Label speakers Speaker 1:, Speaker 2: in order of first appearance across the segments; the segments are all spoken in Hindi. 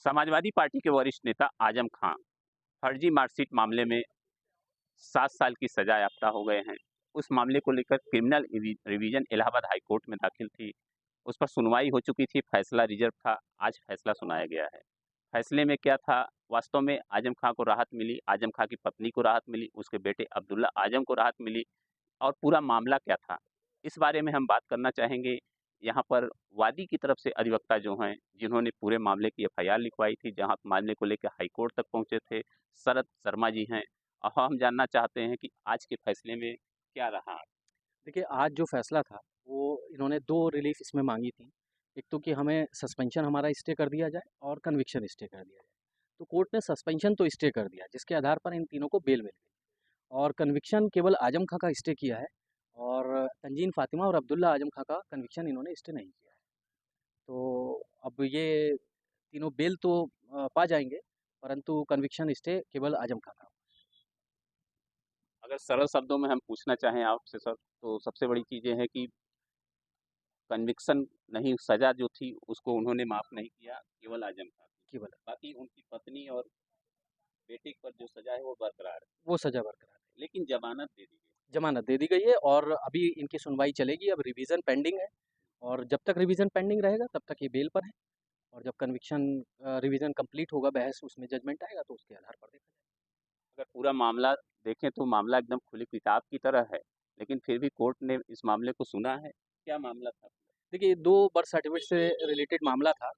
Speaker 1: समाजवादी पार्टी के वरिष्ठ नेता आजम खां फर्जी मार्कशीट मामले में 7 साल की सजा याफ्ता हो गए हैं। उस मामले को लेकर criminal revision Allahabad high court में दाखिल थी। उस पर सुनवाई हो चुकी थी, फैसला रिजर्व था। आज फैसला सुनाया गया है। फैसले में क्या था? वास्तव में आजम खां को राहत मिली, आजम खां की पत्नी को राहत मिली, उसके बेटे अब्दुल्ला आजम को राहत मिली, और पूरा मामला क्या था, इस बारे में हम बात करना चाहेंगे। यहाँ पर वादी की तरफ से अधिवक्ता जो हैं, जिन्होंने पूरे मामले की एफआईआर लिखवाई थी, जहाँ मामले को लेकर हाई कोर्ट तक पहुँचे थे, शरद शर्मा जी हैं। और हम जानना चाहते हैं कि आज के फैसले में क्या रहा।
Speaker 2: देखिए, आज जो फ़ैसला था, वो इन्होंने 2 रिलीफ़ इसमें माँगी थी। एक तो कि हमें सस्पेंशन हमारा स्टे कर दिया जाए और कन्विक्शन स्टे कर दिया जाए। तो कोर्ट ने सस्पेंशन तो स्टे कर दिया, जिसके आधार पर इन तीनों को बेल मिल गई, और कन्विक्शन केवल आजम खां का स्टे किया है, और तंजीन फ़ातिमा और अब्दुल्ला आजम खां का कन्विक्शन इन्होंने स्टे नहीं किया है। तो अब ये तीनों बेल तो पा जाएँगे, परंतु कन्विक्शन स्टे केवल आजम खां का।
Speaker 1: अगर सरल शब्दों में हम पूछना चाहें आपसे सर, तो सबसे बड़ी चीज़ ये है कि कन्विक्शन नहीं, सज़ा जो थी उसको उन्होंने माफ़ नहीं किया, केवल आजम खां की।
Speaker 2: केवल
Speaker 1: बाकी उनकी पत्नी और बेटे पर जो सज़ा है वो बरकरार है,
Speaker 2: वो सज़ा बरकरार है।
Speaker 1: लेकिन ज़मानत दे दी गई।
Speaker 2: ज़मानत दे दी गई है और अभी इनकी सुनवाई चलेगी, अब रिवीज़न पेंडिंग है, और जब तक रिवीज़न पेंडिंग रहेगा तब तक ये बेल पर है, और जब कन्विक्शन रिवीज़न कंप्लीट होगा, बहस उसमें जजमेंट आएगा, तो उसके आधार पर देखा जाएगा।
Speaker 1: अगर पूरा मामला देखें तो मामला एकदम खुली किताब की तरह है, लेकिन फिर भी कोर्ट ने इस मामले को सुना है। क्या मामला था?
Speaker 2: देखिए, 2 बर्थ सर्टिफ़िकेट से रिलेटेड मामला था।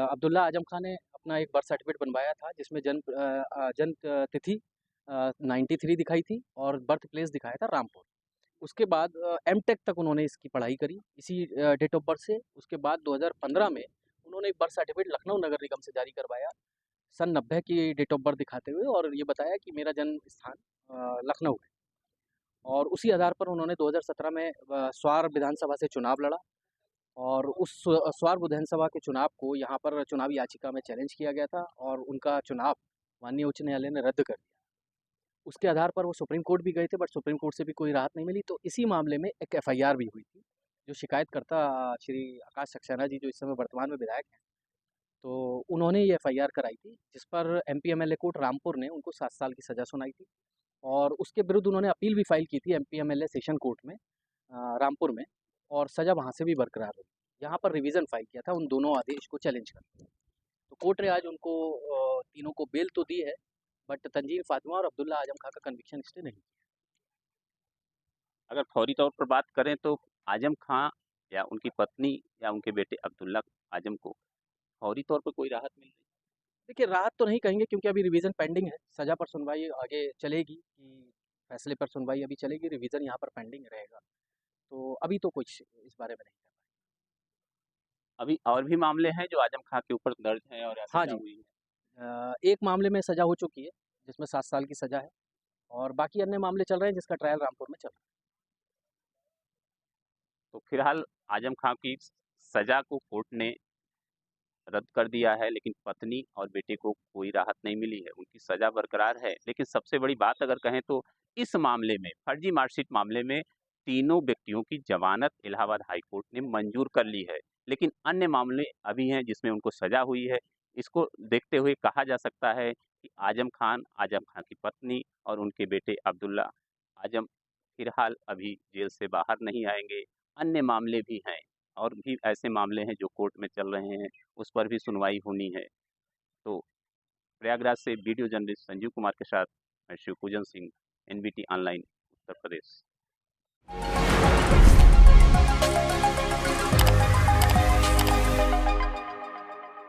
Speaker 2: अब्दुल्ला आजम खां ने अपना एक बर्थ सर्टिफ़िकेट बनवाया था, जिसमें जन्म तिथि 93 दिखाई थी और बर्थ प्लेस दिखाया था रामपुर। उसके बाद एमटेक तक उन्होंने इसकी पढ़ाई करी इसी डेट ऑफ बर्थ से। उसके बाद 2015 में उन्होंने एक बर्थ सर्टिफ़िकेट लखनऊ नगर निगम से जारी करवाया, सन 90 की डेट ऑफ बर्थ दिखाते हुए, और ये बताया कि मेरा जन्म स्थान लखनऊ है। और उसी आधार पर उन्होंने 2017 में स्वार विधानसभा से चुनाव लड़ा, और उस स्वार विधानसभा के चुनाव को यहाँ पर चुनावी याचिका में चैलेंज किया गया था, और उनका चुनाव माननीय उच्च न्यायालय ने रद्द कर दिया। उसके आधार पर वो सुप्रीम कोर्ट भी गए थे, बट सुप्रीम कोर्ट से भी कोई राहत नहीं मिली। तो इसी मामले में एक एफआईआर भी हुई थी। जो शिकायतकर्ता श्री आकाश सक्सेना जी, जो इस समय वर्तमान में विधायक हैं, तो उन्होंने ये एफआईआर कराई थी, जिस पर एमपी एमएलए कोर्ट रामपुर ने उनको 7 साल की सज़ा सुनाई थी, और उसके विरुद्ध उन्होंने अपील भी फाइल की थी एमपी एमएलए सेशन कोर्ट में रामपुर में, और सज़ा वहाँ से भी बरकरार रही। यहाँ पर रिवीजन फाइल किया था उन दोनों आदेश को चैलेंज करके। तो कोर्ट ने आज उनको तीनों को बेल तो दी है, बट तंजीन फातिमा और अब्दुल्ला आजम खां का कन्विक्शन स्टे नहीं।
Speaker 1: अगर फौरी तौर पर बात करें तो आजम खां या उनकी पत्नी या उनके बेटे अब्दुल्ला आजम को फौरी तौर पर कोई राहत मिल रही?
Speaker 2: देखिए, राहत तो नहीं कहेंगे, क्योंकि अभी रिवीजन पेंडिंग है। सज़ा पर सुनवाई आगे चलेगी, कि फैसले पर सुनवाई अभी चलेगी, रिवीजन यहाँ पर पेंडिंग रहेगा। तो अभी तो कुछ इस बारे में नहीं कर पाए।
Speaker 1: अभी और भी मामले हैं जो आजम खां के ऊपर दर्ज हैं और
Speaker 2: हाँ
Speaker 1: सजा
Speaker 2: जी,
Speaker 1: हुई है?
Speaker 2: एक मामले में सज़ा हो चुकी है, जिसमें 7 साल की सज़ा है, और बाकी अन्य मामले चल रहे हैं, जिसका ट्रायल रामपुर में चल रहा है।
Speaker 1: तो फिलहाल आजम खां की सजा को कोर्ट ने रद्द कर दिया है, लेकिन पत्नी और बेटे को कोई राहत नहीं मिली है, उनकी सजा बरकरार है। लेकिन सबसे बड़ी बात अगर कहें तो इस मामले में, फर्जी मार्कशीट मामले में, तीनों व्यक्तियों की जमानत इलाहाबाद हाई कोर्ट ने मंजूर कर ली है। लेकिन अन्य मामले अभी हैं जिसमें उनको सजा हुई है। इसको देखते हुए कहा जा सकता है कि आजम खान की पत्नी और उनके बेटे अब्दुल्ला आजम फिलहाल अभी जेल से बाहर नहीं आएंगे। अन्य मामले भी हैं, और भी ऐसे मामले हैं जो कोर्ट में चल रहे हैं, उस पर भी सुनवाई होनी है। तो प्रयागराज से वीडियो जर्नलिस्ट संजीव कुमार के साथ मैं शिवपूजन सिंह, एनबीटी ऑनलाइन, उत्तर प्रदेश।